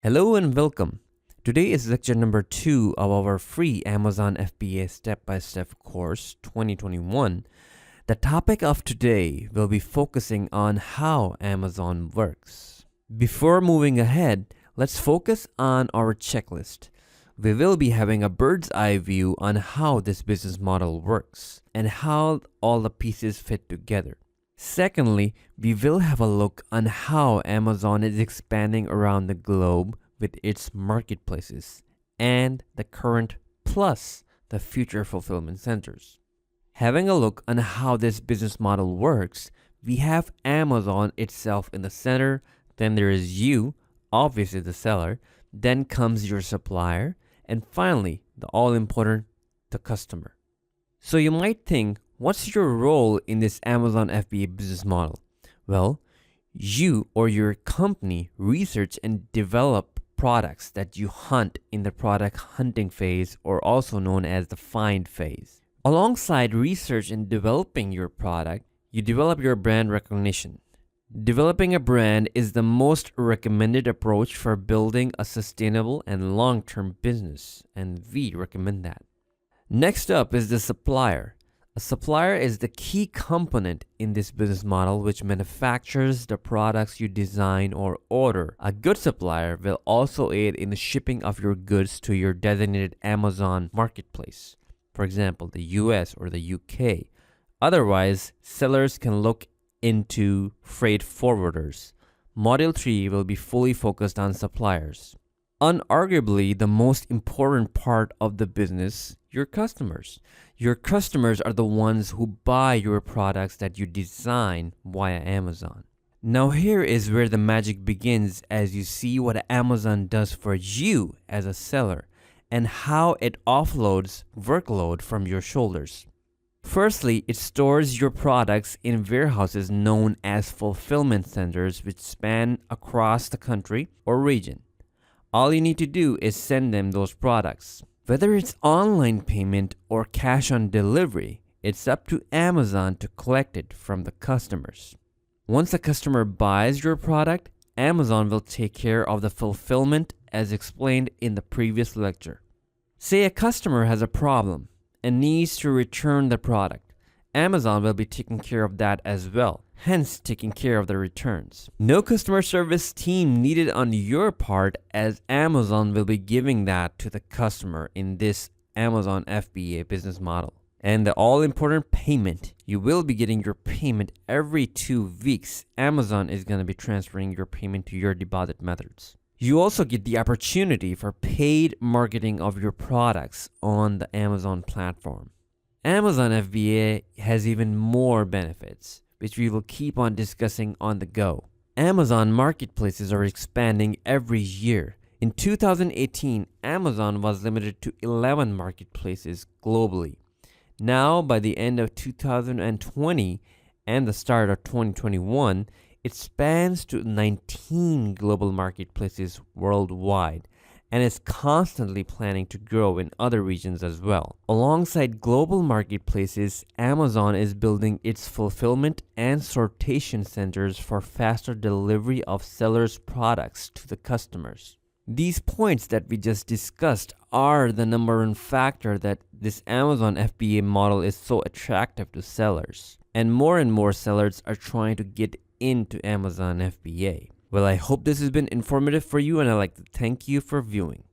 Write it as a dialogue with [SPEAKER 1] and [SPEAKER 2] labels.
[SPEAKER 1] Hello and welcome. Today is lecture number 2 of our free Amazon FBA step-by-step course 2021. The topic of today will be focusing on how Amazon works. Before moving ahead, let's focus on our checklist. We will be having a bird's eye view on how this business model works and how all the pieces fit together. Secondly, we will have a look on how Amazon is expanding around the globe with its marketplaces and the current plus the future fulfillment centers. Having a look on how this business model works, we have Amazon itself in the center, then there is you, obviously the seller, then comes your supplier, and finally, the all-important, the customer. So you might think, what's your role in this Amazon FBA business model? Well, you or your company research and develop products that you hunt in the product hunting phase, or also known as the find phase. Alongside research and developing your product, you develop your brand recognition. Developing a brand is the most recommended approach for building a sustainable and long-term business, and we recommend that. Next up is the supplier. A supplier is the key component in this business model which manufactures the products you design or order. A good supplier will also aid in the shipping of your goods to your designated Amazon marketplace, for example, the US or the UK. Otherwise, sellers can look into freight forwarders. Module 3 will be fully focused on suppliers. Unarguably, the most important part of the business, your customers. Your customers are the ones who buy your products that you design via Amazon. Now here is where the magic begins as you see what Amazon does for you as a seller and how it offloads workload from your shoulders. Firstly, it stores your products in warehouses known as fulfillment centers which span across the country or region. All you need to do is send them those products. Whether it's online payment or cash on delivery, it's up to Amazon to collect it from the customers. Once a customer buys your product, Amazon will take care of the fulfillment as explained in the previous lecture. Say a customer has a problem and needs to return the product. Amazon will be taking care of that as well, hence taking care of the returns. No customer service team needed on your part as Amazon will be giving that to the customer in this Amazon FBA business model. And the all-important payment, you will be getting your payment every 2 weeks. Amazon is going to be transferring your payment to your deposit methods. You also get the opportunity for paid marketing of your products on the Amazon platform. Amazon FBA has even more benefits, which we will keep on discussing on the go. Amazon marketplaces are expanding every year. In 2018, Amazon was limited to 11 marketplaces globally. Now, by the end of 2020 and the start of 2021, it spans to 19 global marketplaces worldwide and is constantly planning to grow in other regions as well. Alongside global marketplaces, Amazon is building its fulfillment and sortation centers for faster delivery of sellers' products to the customers. These points that we just discussed are the number one factor that this Amazon FBA model is so attractive to sellers. And more sellers are trying to get into Amazon FBA. Well, I hope this has been informative for you and I'd like to thank you for viewing.